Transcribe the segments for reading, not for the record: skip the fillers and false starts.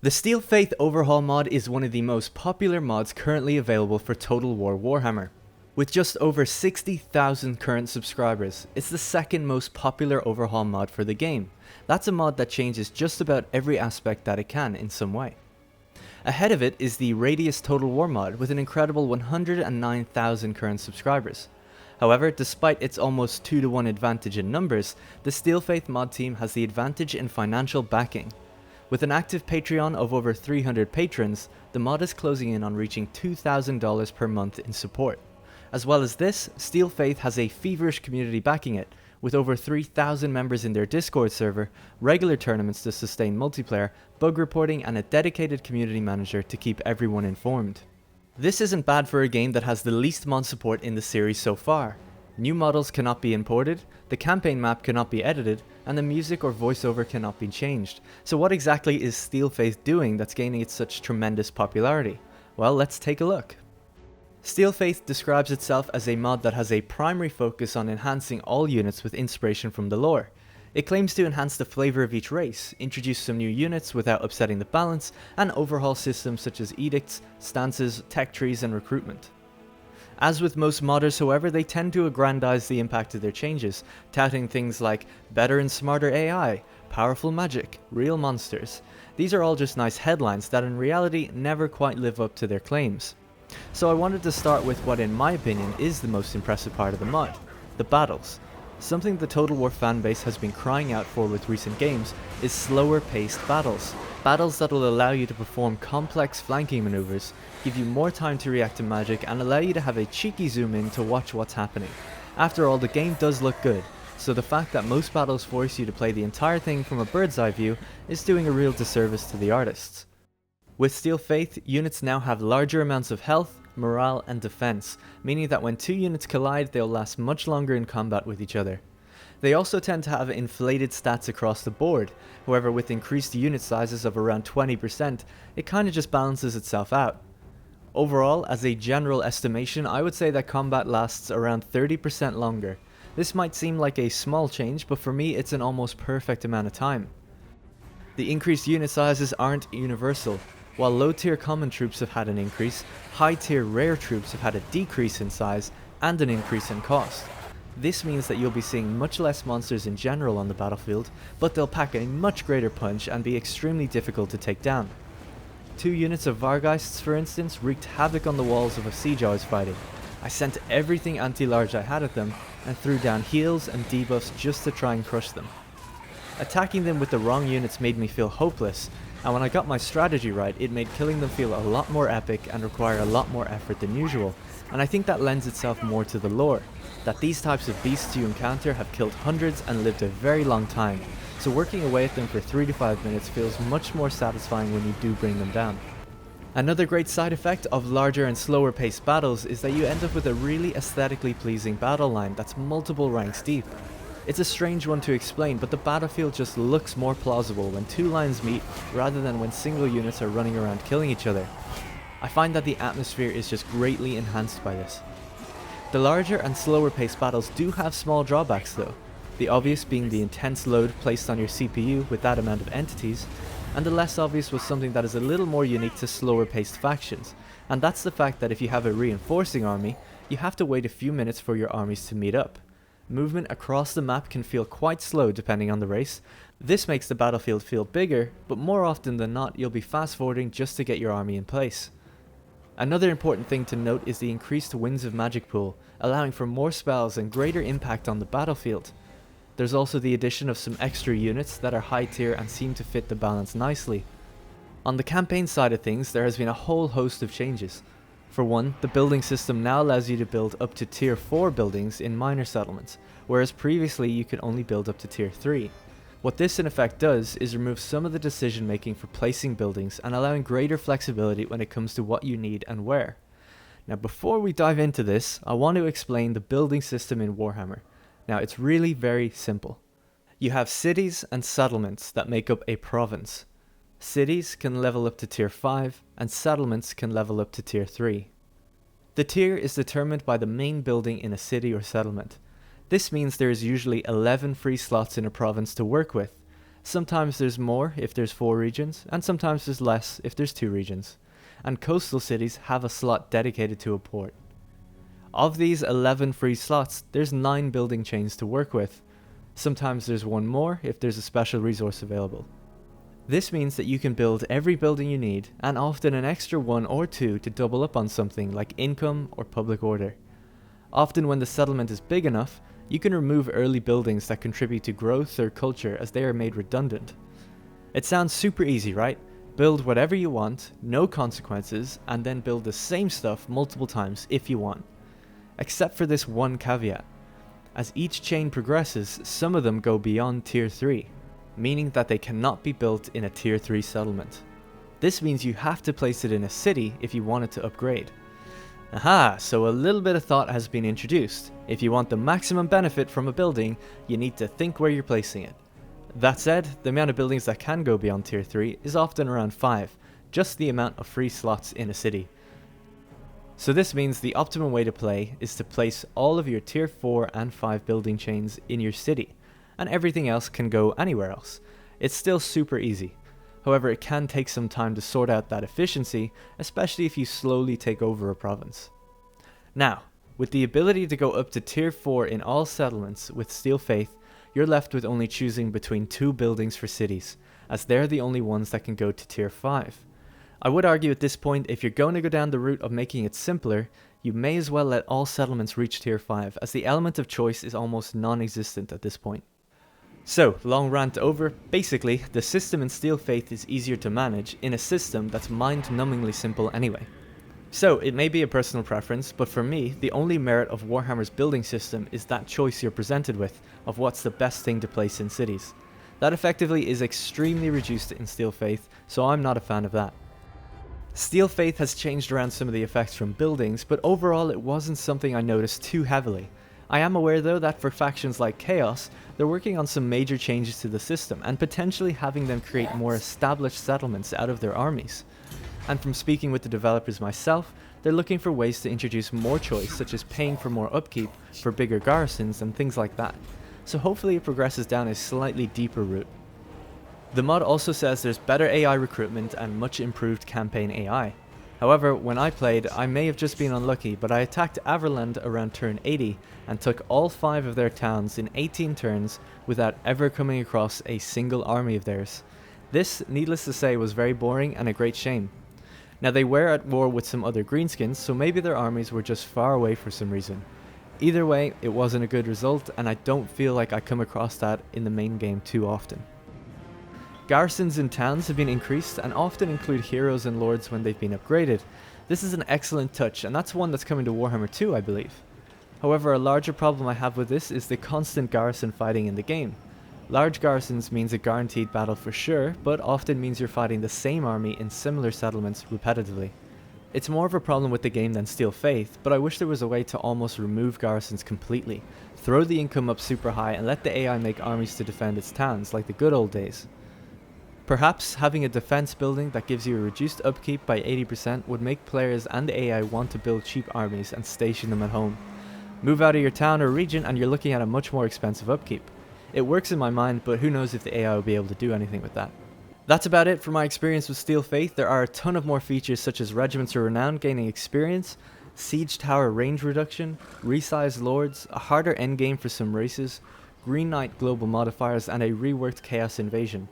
The Steel Faith Overhaul mod is one of the most popular mods currently available for Total War Warhammer. With just over 60,000 current subscribers, it's the second most popular overhaul mod for the game. That's a mod that changes just about every aspect that it can in some way. Ahead of it is the Radius Total War mod with an incredible 109,000 current subscribers. However, despite its almost 2-to-1 advantage in numbers, the Steel Faith mod team has the advantage in financial backing. With an active Patreon of over 300 patrons, the mod is closing in on reaching $2,000 per month in support. As well as this, Steel Faith has a feverish community backing it, with over 3,000 members in their Discord server, regular tournaments to sustain multiplayer, bug reporting, and a dedicated community manager to keep everyone informed. This isn't bad for a game that has the least mod support in the series so far. New models cannot be imported, the campaign map cannot be edited, and the music or voiceover cannot be changed. So what exactly is Steel Faith doing that's gaining it such tremendous popularity? Well, let's take a look. Steel Faith describes itself as a mod that has a primary focus on enhancing all units with inspiration from the lore. It claims to enhance the flavor of each race, introduce some new units without upsetting the balance, and overhaul systems such as edicts, stances, tech trees, and recruitment. As with most modders, however, they tend to aggrandize the impact of their changes, touting things like better and smarter AI, powerful magic, real monsters. These are all just nice headlines that in reality never quite live up to their claims. So I wanted to start with what in my opinion is the most impressive part of the mod, the battles. Something the Total War fanbase has been crying out for with recent games is slower paced battles. Battles that will allow you to perform complex flanking maneuvers, give you more time to react to magic, and allow you to have a cheeky zoom in to watch what's happening. After all, the game does look good, so the fact that most battles force you to play the entire thing from a bird's eye view is doing a real disservice to the artists. With Steel Faith, units now have larger amounts of health, morale, and defense, meaning that when two units collide, they'll last much longer in combat with each other. They also tend to have inflated stats across the board, however with increased unit sizes of around 20%, it kinda just balances itself out. Overall, as a general estimation, I would say that combat lasts around 30% longer. This might seem like a small change, but for me it's an almost perfect amount of time. The increased unit sizes aren't universal. While low tier common troops have had an increase, high tier rare troops have had a decrease in size and an increase in cost. This means that you'll be seeing much less monsters in general on the battlefield, but they'll pack a much greater punch and be extremely difficult to take down. 2 units of Vargheists, for instance, wreaked havoc on the walls of a siege I was fighting. I sent everything anti-large I had at them and threw down heals and debuffs just to try and crush them. Attacking them with the wrong units made me feel hopeless, and when I got my strategy right, it made killing them feel a lot more epic and require a lot more effort than usual, and I think that lends itself more to the lore, that these types of beasts you encounter have killed hundreds and lived a very long time, so working away at them for 3 to 5 minutes feels much more satisfying when you do bring them down. Another great side effect of larger and slower paced battles is that you end up with a really aesthetically pleasing battle line that's multiple ranks deep. It's a strange one to explain, but the battlefield just looks more plausible when 2 lines meet rather than when single units are running around killing each other. I find that the atmosphere is just greatly enhanced by this. The larger and slower paced battles do have small drawbacks though, the obvious being the intense load placed on your CPU with that amount of entities, and the less obvious was something that is a little more unique to slower paced factions, and that's the fact that if you have a reinforcing army, you have to wait a few minutes for your armies to meet up. Movement across the map can feel quite slow depending on the race. This makes the battlefield feel bigger, but more often than not you'll be fast forwarding just to get your army in place. Another important thing to note is the increased Winds of Magic pool, allowing for more spells and greater impact on the battlefield. There's also the addition of some extra units that are high tier and seem to fit the balance nicely. On the campaign side of things, there has been a whole host of changes. For one, the building system now allows you to build up to tier 4 buildings in minor settlements, whereas previously you could only build up to tier 3. What this in effect does is remove some of the decision making for placing buildings and allowing greater flexibility when it comes to what you need and where. Now before we dive into this, I want to explain the building system in Warhammer. Now it's really very simple. You have cities and settlements that make up a province. Cities can level up to tier 5 and settlements can level up to tier 3. The tier is determined by the main building in a city or settlement. This means there is usually 11 free slots in a province to work with. Sometimes there's more if there's 4 regions, and sometimes there's less if there's 2 regions. And coastal cities have a slot dedicated to a port. Of these 11 free slots, there's 9 building chains to work with. Sometimes there's 1 more if there's a special resource available. This means that you can build every building you need, and often an extra 1 or 2 to double up on something like income or public order. Often when the settlement is big enough, you can remove early buildings that contribute to growth or culture as they are made redundant. It sounds super easy, right? Build whatever you want, no consequences, and then build the same stuff multiple times if you want. Except for this one caveat. As each chain progresses, some of them go beyond Tier 3, meaning that they cannot be built in a Tier 3 settlement. This means you have to place it in a city if you want it to upgrade. Aha, so a little bit of thought has been introduced. If you want the maximum benefit from a building, you need to think where you're placing it. That said, the amount of buildings that can go beyond Tier 3 is often around 5, just the amount of free slots in a city. So this means the optimum way to play is to place all of your Tier 4 and 5 building chains in your city, and everything else can go anywhere else. It's still super easy. However, it can take some time to sort out that efficiency, especially if you slowly take over a province. Now, with the ability to go up to Tier 4 in all settlements with Steel Faith, you're left with only choosing between 2 buildings for cities, as they're the only ones that can go to Tier 5. I would argue at this point, if you're going to go down the route of making it simpler, you may as well let all settlements reach Tier 5, as the element of choice is almost non-existent at this point. So, long rant over. Basically, the system in Steel Faith is easier to manage in a system that's mind-numbingly simple anyway. So, it may be a personal preference, but for me, the only merit of Warhammer's building system is that choice you're presented with of what's the best thing to place in cities. That effectively is extremely reduced in Steel Faith, so I'm not a fan of that. Steel Faith has changed around some of the effects from buildings, but overall it wasn't something I noticed too heavily. I am aware though that for factions like Chaos, they're working on some major changes to the system and potentially having them create more established settlements out of their armies. And from speaking with the developers myself, they're looking for ways to introduce more choice, such as paying for more upkeep for bigger garrisons and things like that. So hopefully it progresses down a slightly deeper route. The mod also says there's better AI recruitment and much improved campaign AI. However, when I played, I may have just been unlucky, but I attacked Averland around turn 80 and took all 5 of their towns in 18 turns without ever coming across a single army of theirs. This, needless to say, was very boring and a great shame. Now they were at war with some other greenskins, so maybe their armies were just far away for some reason. Either way, it wasn't a good result, and I don't feel like I come across that in the main game too often. Garrisons in towns have been increased and often include heroes and lords when they've been upgraded. This is an excellent touch, and that's one that's coming to Warhammer 2, I believe. However, a larger problem I have with this is the constant garrison fighting in the game. Large garrisons means a guaranteed battle for sure, but often means you're fighting the same army in similar settlements repetitively. It's more of a problem with the game than Steel Faith, but I wish there was a way to almost remove garrisons completely, throw the income up super high and let the AI make armies to defend its towns like the good old days. Perhaps having a defense building that gives you a reduced upkeep by 80% would make players and the AI want to build cheap armies and station them at home. Move out of your town or region and you're looking at a much more expensive upkeep. It works in my mind, but who knows if the AI will be able to do anything with that. That's about it for my experience with Steel Faith. There are a ton of more features such as Regiments of Renown gaining experience, Siege Tower range reduction, resized lords, a harder endgame for some races, Green Knight global modifiers, and a reworked Chaos Invasion.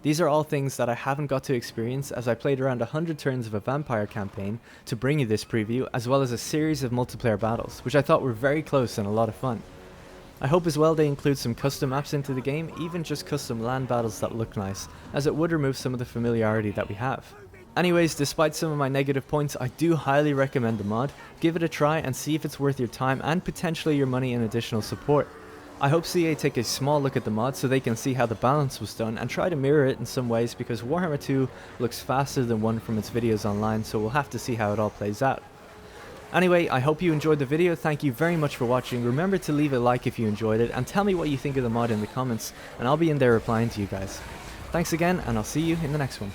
These are all things that I haven't got to experience as I played around 100 turns of a vampire campaign to bring you this preview, as well as a series of multiplayer battles, which I thought were very close and a lot of fun. I hope as well they include some custom maps into the game, even just custom land battles that look nice, as it would remove some of the familiarity that we have. Anyways, despite some of my negative points, I do highly recommend the mod. Give it a try and see if it's worth your time and potentially your money in additional support. I hope CA take a small look at the mod so they can see how the balance was done and try to mirror it in some ways, because Warhammer 2 looks faster than 1 from its videos online, so we'll have to see how it all plays out. Anyway, I hope you enjoyed the video. Thank you very much for watching. Remember to leave a like if you enjoyed it and tell me what you think of the mod in the comments, and I'll be in there replying to you guys. Thanks again, and I'll see you in the next one.